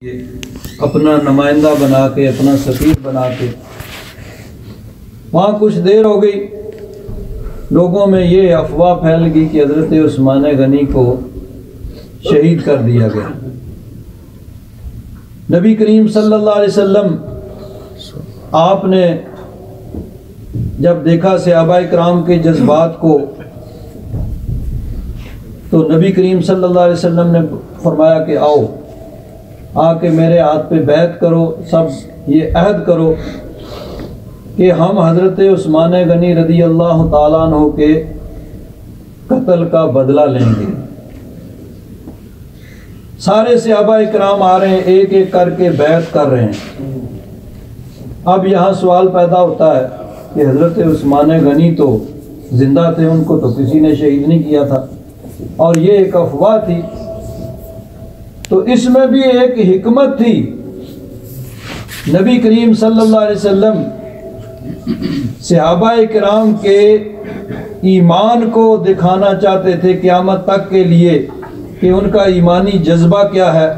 اپنا نمائندہ بنا کے، اپنا سفیر بنا کے وہاں کچھ دیر ہو گئی، لوگوں میں یہ افواہ پھیل گئی کہ حضرت عثمان غنی کو شہید کر دیا گیا۔ نبی کریم صلی اللہ علیہ وسلم آپ نے جب دیکھا صحابہ کرام کے جذبات کو، تو نبی کریم صلی اللہ علیہ وسلم نے فرمایا کہ آؤ، آ کے میرے ہاتھ پہ بیعت کرو، سب یہ عہد کرو کہ ہم حضرت عثمان غنی رضی اللہ تعالیٰ عنہ کے قتل کا بدلہ لیں گے۔ سارے صحابہ کرام آ رہے ہیں، ایک ایک کر کے بیعت کر رہے ہیں۔ اب یہاں سوال پیدا ہوتا ہے کہ حضرت عثمان غنی تو زندہ تھے، ان کو تو کسی نے شہید نہیں کیا تھا، اور یہ ایک افواہ تھی۔ تو اس میں بھی ایک حکمت تھی، نبی کریم صلی اللہ علیہ وسلم صحابہ کرام کے ایمان کو دکھانا چاہتے تھے قیامت تک کے لیے کہ ان کا ایمانی جذبہ کیا ہے۔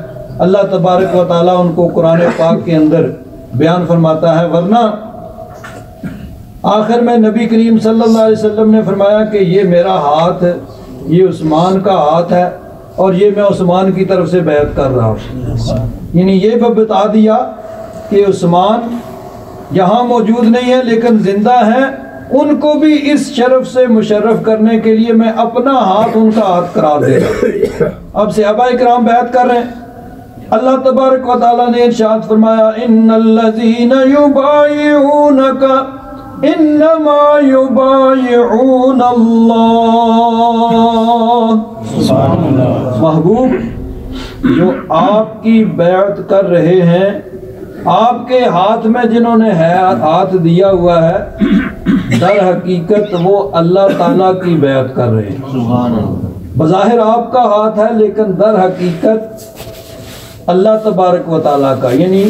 اللہ تبارک و تعالیٰ ان کو قرآن پاک کے اندر بیان فرماتا ہے، ورنہ آخر میں نبی کریم صلی اللہ علیہ وسلم نے فرمایا کہ یہ میرا ہاتھ، یہ عثمان کا ہاتھ ہے، اور یہ میں عثمان کی طرف سے بیعت کر رہا ہوں۔ یعنی یہ بتا دیا کہ عثمان یہاں موجود نہیں ہے لیکن زندہ ہیں، ان کو بھی اس شرف سے مشرف کرنے کے لیے میں اپنا ہاتھ ان کا ہاتھ قرار دے رہا ہوں۔ اب صحابہ کرام بیعت کر رہے ہیں۔ اللہ تبارک و تعالیٰ نے ارشاد فرمایا، ان الذین یبایعونک انما یبایعون اللہ۔ محبوب، جو آپ کی بیعت کر رہے ہیں، آپ کے ہاتھ میں جنہوں نے ہاتھ دیا ہوا ہے، در حقیقت وہ اللہ تعالیٰ کی بیعت کر رہے ہیں۔ بظاہر آپ کا ہاتھ ہے لیکن در حقیقت اللہ تبارک و تعالیٰ کا، یعنی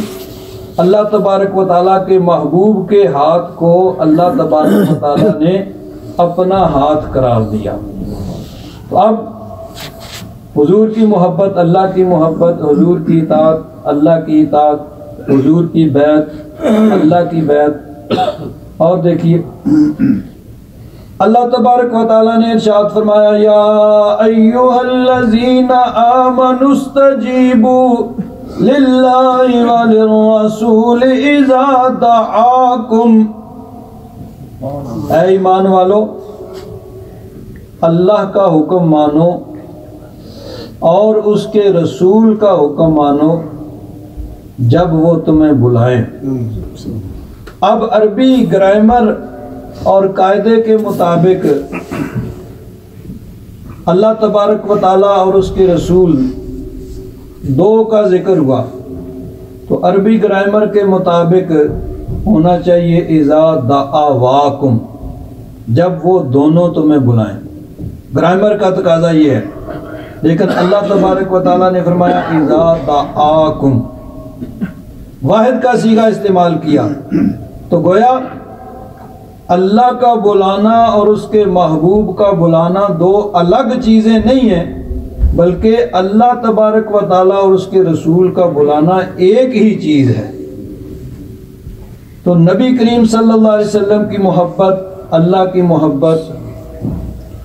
اللہ تبارک و تعالیٰ کے محبوب کے ہاتھ کو اللہ تبارک و تعالیٰ نے اپنا ہاتھ قرار دیا۔ تو اب حضور کی محبت، اللہ کی محبت، حضور کی اطاعت، اللہ کی اطاعت، حضور کی بیعت، اللہ کی بیعت۔ اور دیکھیے اللہ تبارک و تعالیٰ نے ارشاد فرمایا، یا ایھا الذین آمنوا استجیبوا للہ وللرسول اذا دعاکم۔ اے ایمان والو، اللہ کا حکم مانو اور اس کے رسول کا حکم مانو جب وہ تمہیں بلائیں۔ اب عربی گرامر اور قاعدے کے مطابق اللہ تبارک و تعالیٰ اور اس کے رسول دو کا ذکر ہوا، تو عربی گرامر کے مطابق ہونا چاہیے اذا دعواکم، جب وہ دونوں تمہیں بلائیں۔ گرامر کا تقاضا یہ ہے، لیکن اللہ تبارک و تعالیٰ نے فرمایا اذا دعاکم، واحد کا صیغہ استعمال کیا، تو گویا اللہ کا بلانا اور اس کے محبوب کا بلانا دو الگ چیزیں نہیں ہیں، بلکہ اللہ تبارک و تعالیٰ اور اس کے رسول کا بلانا ایک ہی چیز ہے۔ تو نبی کریم صلی اللہ علیہ وسلم کی محبت، اللہ کی محبت،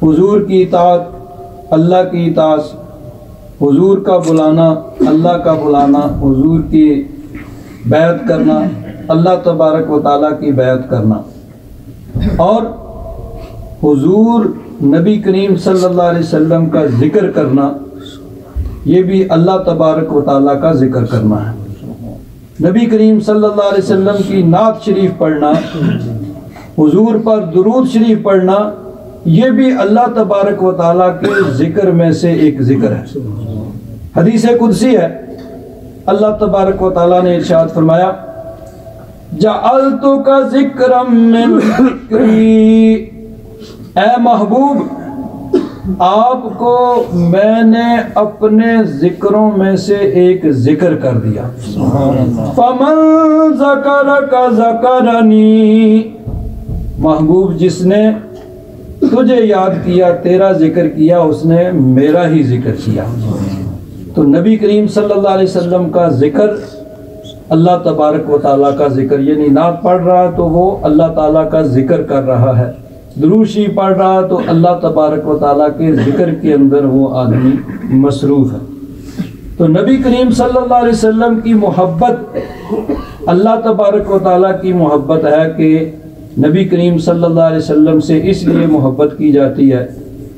حضور کی اطاعت، اللہ کی اطاعت، حضور کا بلانا، اللہ کا بلانا، حضور کی بیعت کرنا، اللہ تبارک و تعالیٰ کی بیعت کرنا، اور حضور نبی کریم صلی اللہ علیہ وسلم کا ذکر کرنا، یہ بھی اللہ تبارک و تعالیٰ کا ذکر کرنا ہے۔ نبی کریم صلی اللہ علیہ وسلم کی نعت شریف پڑھنا، حضور پر درود شریف پڑھنا، یہ بھی اللہ تبارک و تعالیٰ کے ذکر میں سے ایک ذکر ہے۔ حدیث قدسی ہے، اللہ تبارک و تعالیٰ نے ارشاد فرمایا، جعلتک ذکرا من ذکری، اے محبوب آپ کو میں نے اپنے ذکروں میں سے ایک ذکر کر دیا۔ فمن ذکرک ذکرنی، محبوب جس نے تجھے یاد کیا، تیرا ذکر کیا، اس نے میرا ہی ذکر کیا۔ تو نبی کریم صلی اللہ علیہ وسلم کا ذکر اللہ تبارک و تعالیٰ کا ذکر، یعنی نعت پڑھ رہا ہے تو وہ اللہ تعالیٰ کا ذکر کر رہا ہے، درود شریف پڑھ رہا ہے تو اللہ تبارک و تعالیٰ کے ذکر کے اندر وہ آدمی مصروف ہے۔ تو نبی کریم صلی اللہ علیہ وسلم کی محبت اللہ تبارک و تعالیٰ کی محبت ہے کہ نبی کریم صلی اللہ علیہ وسلم سے اس لیے محبت کی جاتی ہے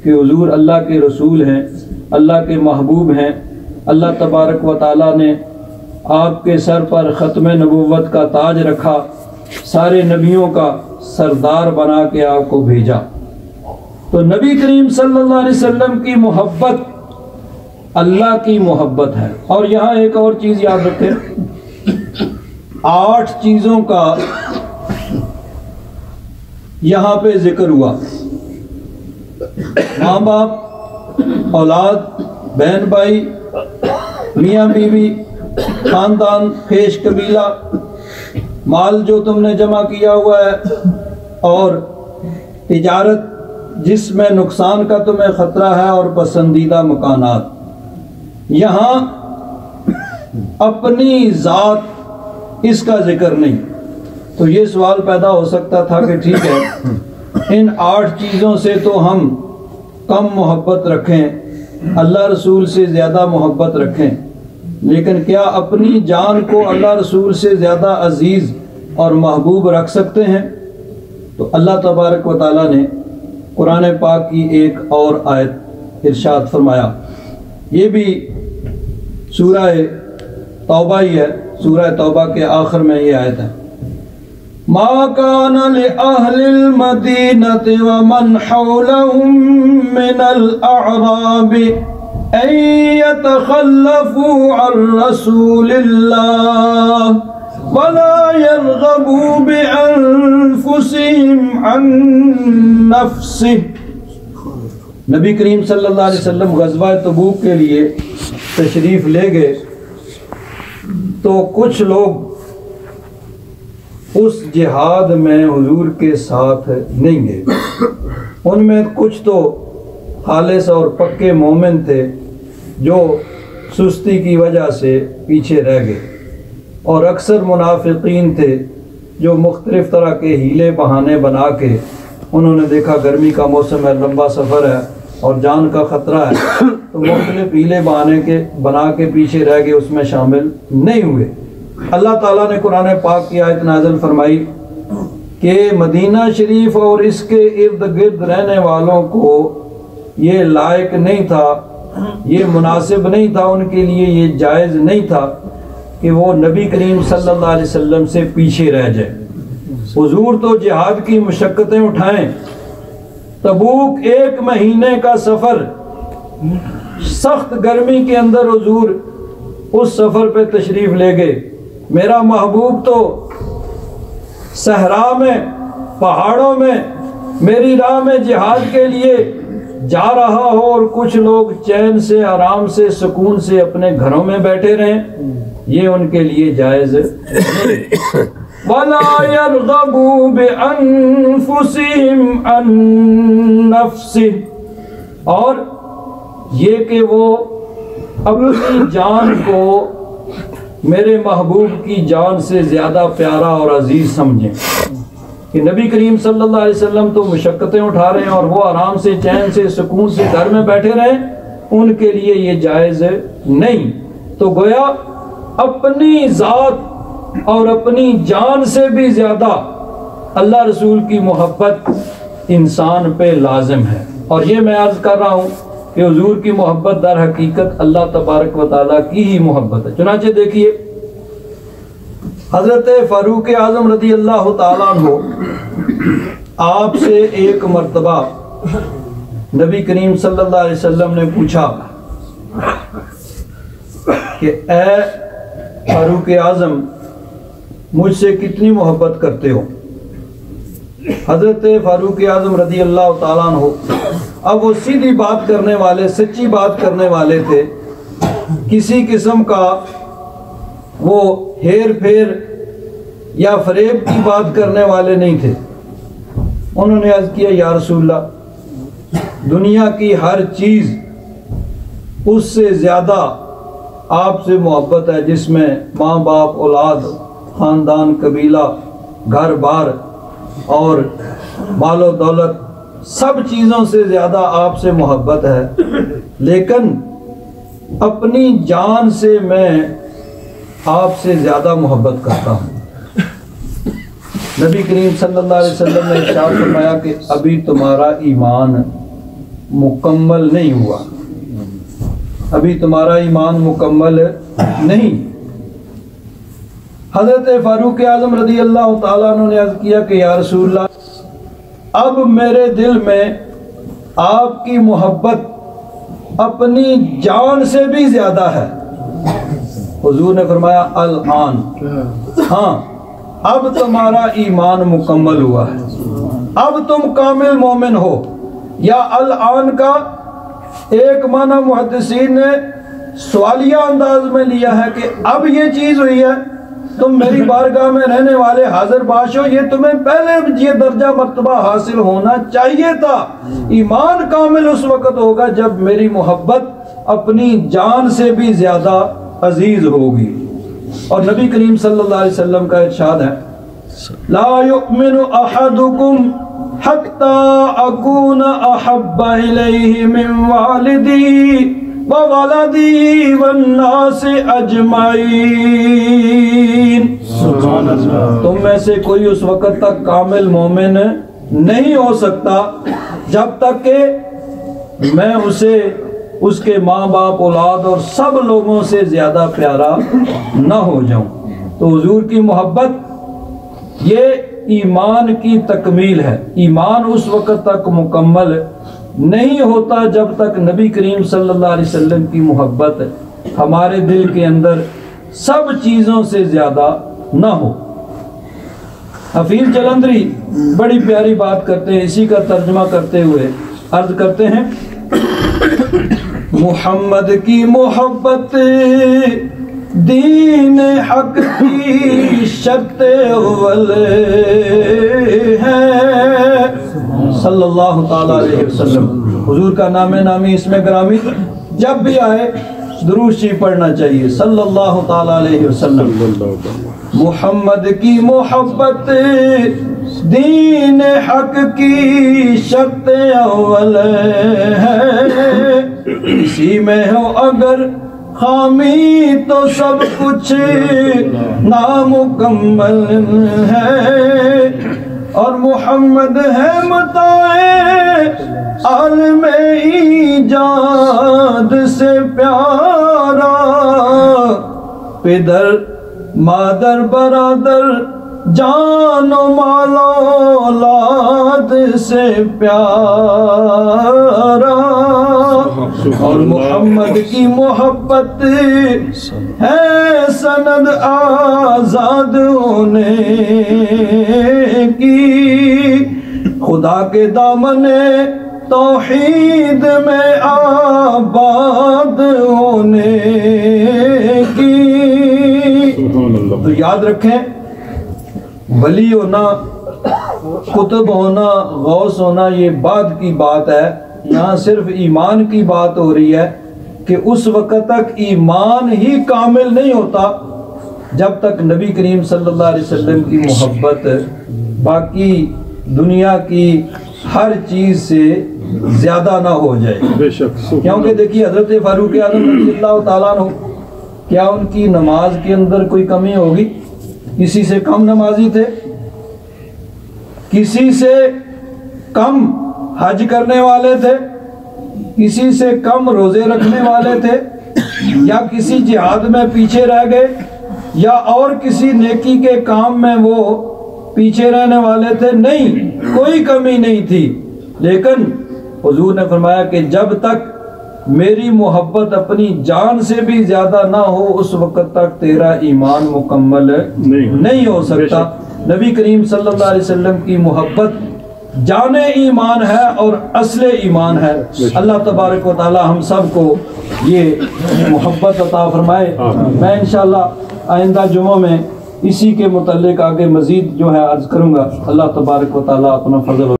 کہ حضور اللہ کے رسول ہیں، اللہ کے محبوب ہیں۔ اللہ تبارک و تعالیٰ نے آپ کے سر پر ختم نبوت کا تاج رکھا، سارے نبیوں کا سردار بنا کے آپ کو بھیجا۔ تو نبی کریم صلی اللہ علیہ وسلم کی محبت اللہ کی محبت ہے۔ اور یہاں ایک اور چیز یاد رکھیں، 8 چیزوں کا یہاں پہ ذکر ہوا، ماں باپ، اولاد، بہن بھائی، میاں بیوی، خاندان، خیش قبیلہ، مال جو تم نے جمع کیا ہوا ہے، اور تجارت جس میں نقصان کا تمہیں خطرہ ہے، اور پسندیدہ مکانات۔ یہاں اپنی ذات اس کا ذکر نہیں۔ تو یہ سوال پیدا ہو سکتا تھا کہ ٹھیک ہے، ان 8 چیزوں سے تو ہم کم محبت رکھیں، اللہ رسول سے زیادہ محبت رکھیں، لیکن کیا اپنی جان کو اللہ رسول سے زیادہ عزیز اور محبوب رکھ سکتے ہیں؟ تو اللہ تبارک و تعالیٰ نے قرآن پاک کی ایک اور آیت ارشاد فرمایا، یہ بھی سورہ توبہ ہی ہے، سورہ توبہ کے آخر میں یہ آیت ہے، ما كان لأهل المدينة ومن حولهم من الأعراب أن يتخلفوا عن رسول الله ولا يرغبوا بأنفسهم عن نفسه۔ نبی کریم صلی اللہ علیہ وسلم غزوہ تبوک کے لیے تشریف لے گئے تو کچھ لوگ اس جہاد میں حضور کے ساتھ نہیں گئے، ان میں کچھ تو خالص اور پکے مومن تھے جو سستی کی وجہ سے پیچھے رہ گئے، اور اکثر منافقین تھے جو مختلف طرح کے ہیلے بہانے بنا کے انہوں نے دیکھا گرمی کا موسم ہے، لمبا سفر ہے اور جان کا خطرہ ہے، تو مختلف ہیلے بہانے بنا کے پیچھے رہ گئے، اس میں شامل نہیں ہوئے۔ اللہ تعالیٰ نے قرآن پاک کی آیت نازل فرمائی کہ مدینہ شریف اور اس کے ارد گرد رہنے والوں کو یہ لائق نہیں تھا، یہ مناسب نہیں تھا، ان کے لیے یہ جائز نہیں تھا کہ وہ نبی کریم صلی اللہ علیہ وسلم سے پیچھے رہ جائے۔ حضور تو جہاد کی مشقتیں اٹھائیں، تبوک 1 مہینے کا سفر، سخت گرمی کے اندر حضور اس سفر پہ تشریف لے گئے۔ میرا محبوب تو صحرا میں، پہاڑوں میں، میری راہ میں جہاد کے لیے جا رہا ہو، اور کچھ لوگ چین سے، آرام سے، سکون سے اپنے گھروں میں بیٹھے رہیں، یہ ان کے لیے جائز نہیں۔ وَلَا يَرْغَبُوا بِأَنفُسِهِمْ عَن نَفْسِهِ، اور یہ کہ وہ اپنی جان کو میرے محبوب کی جان سے زیادہ پیارا اور عزیز سمجھیں، کہ نبی کریم صلی اللہ علیہ وسلم تو مشقتیں اٹھا رہے ہیں اور وہ آرام سے، چین سے، سکون سے گھر میں بیٹھے رہیں، ان کے لیے یہ جائز نہیں۔ تو گویا اپنی ذات اور اپنی جان سے بھی زیادہ اللہ رسول کی محبت انسان پہ لازم ہے۔ اور یہ میں عرض کر رہا ہوں کہ حضور کی محبت در حقیقت اللہ تبارک و تعالیٰ کی ہی محبت ہے۔ چنانچہ دیکھیے حضرت فاروق اعظم رضی اللہ تعالیٰ عنہ، آپ سے ایک مرتبہ نبی کریم صلی اللہ علیہ وسلم نے پوچھا کہ اے فاروق اعظم، مجھ سے کتنی محبت کرتے ہو؟ حضرت فاروق اعظم رضی اللہ تعالیٰ عنہ، اب وہ سیدھی بات کرنے والے، سچی بات کرنے والے تھے، کسی قسم کا وہ ہیر پھیر یا فریب کی بات کرنے والے نہیں تھے۔ انہوں نے عرض کیا یا رسول اللہ، دنیا کی ہر چیز اس سے زیادہ آپ سے محبت ہے جس میں ماں باپ، اولاد، خاندان، قبیلہ، گھر بار اور مال و دولت سب چیزوں سے زیادہ آپ سے محبت ہے، لیکن اپنی جان سے میں آپ سے زیادہ محبت کرتا ہوں۔ نبی کریم صلی اللہ علیہ وسلم نے ارشاد فرمایا کہ ابھی تمہارا ایمان مکمل نہیں ہوا، ابھی تمہارا ایمان مکمل نہیں۔ حضرت فاروق اعظم رضی اللہ تعالیٰ عنہ نے عرض کیا کہ یا رسول اللہ، اب میرے دل میں آپ کی محبت اپنی جان سے بھی زیادہ ہے۔ حضور نے فرمایا الآن، ہاں اب تمہارا ایمان مکمل ہوا ہے، اب تم کامل مومن ہو۔ یا الآن کا ایک معنی محدثین نے سوالیہ انداز میں لیا ہے کہ اب یہ چیز ہوئی ہے، تم میری بارگاہ میں رہنے والے حاضر باش ہو، یہ تمہیں پہلے یہ درجہ مرتبہ حاصل ہونا چاہیے تھا۔ ایمان کامل اس وقت ہوگا جب میری محبت اپنی جان سے بھی زیادہ عزیز ہوگی۔ اور نبی کریم صلی اللہ علیہ وسلم کا ارشاد ہے لا یؤمن احدکم حتی اکون احب الیہ من والدی وولدی والناس اجمعین۔ تم میں سے کوئی اس وقت تک کامل مومن نہیں ہو سکتا جب تک کہ میں اسے اس کے ماں باپ، اولاد اور سب لوگوں سے زیادہ پیارا نہ ہو جاؤں۔ تو حضور کی محبت یہ ایمان کی تکمیل ہے۔ ایمان اس وقت تک مکمل نہیں ہوتا جب تک نبی کریم صلی اللہ علیہ وسلم کی محبت ہمارے دل کے اندر سب چیزوں سے زیادہ نہ ہو۔ حفیظ جلندری بڑی پیاری بات کرتے ہیں، اسی کا ترجمہ کرتے ہوئے عرض کرتے ہیں محمد کی محبت دین حق کی شرط اول ہے صلی اللہ تعالیٰ علیہ وسلم۔ حضور کا نام نامی اس میں گرامی جب بھی آئے درود شریف پڑھنا چاہیے صلی اللہ تعالیٰ علیہ وسلم۔ محمد کی محبت دین حق کی شرط اول ہے، اسی میں ہو اگر خامی تو سب کچھ نامکمل ہے، اور محمد ہے متاع عالم ایجاد سے پیارا، پدر مادر برادر جان و مال اولاد سے پیارا، اور محمد کی محبت ہے سند آزاد ہونے کی، خدا کے دامن توحید میں آباد ہونے کی۔ تو یاد رکھیں، ولی ہونا، قطب ہونا، غوث ہونا یہ بعد کی بات ہے، یہاں صرف ایمان کی بات ہو رہی ہے کہ اس وقت تک ایمان ہی کامل نہیں ہوتا جب تک نبی کریم صلی اللہ علیہ وسلم کی محبت باقی دنیا کی ہر چیز سے زیادہ نہ ہو جائے۔ کیونکہ دیکھیے حضرت فاروق اعظم رضی اللہ تعالیٰ عنہ، کیا ان کی نماز کے اندر کوئی کمی ہوگی؟ کسی سے کم نمازی تھے؟ کسی سے کم حج کرنے والے تھے؟ کسی سے کم روزے رکھنے والے تھے؟ یا کسی جہاد میں پیچھے رہ گئے؟ یا اور کسی نیکی کے کام میں وہ پیچھے رہنے والے تھے؟ نہیں، کوئی کمی نہیں تھی۔ لیکن حضور نے فرمایا کہ جب تک میری محبت اپنی جان سے بھی زیادہ نہ ہو اس وقت تک تیرا ایمان مکمل نہیں ہو سکتا۔ نبی کریم صلی اللہ علیہ وسلم کی محبت جان ایمان ہے اور اصل ایمان ہے۔ اللہ تبارک و تعالی ہم سب کو یہ محبت عطا فرمائے۔ میں انشاءاللہ آئندہ جمعوں میں اسی کے متعلق آگے مزید جو ہے عرض کروں گا۔ اللہ تبارک و تعالی اپنا فضل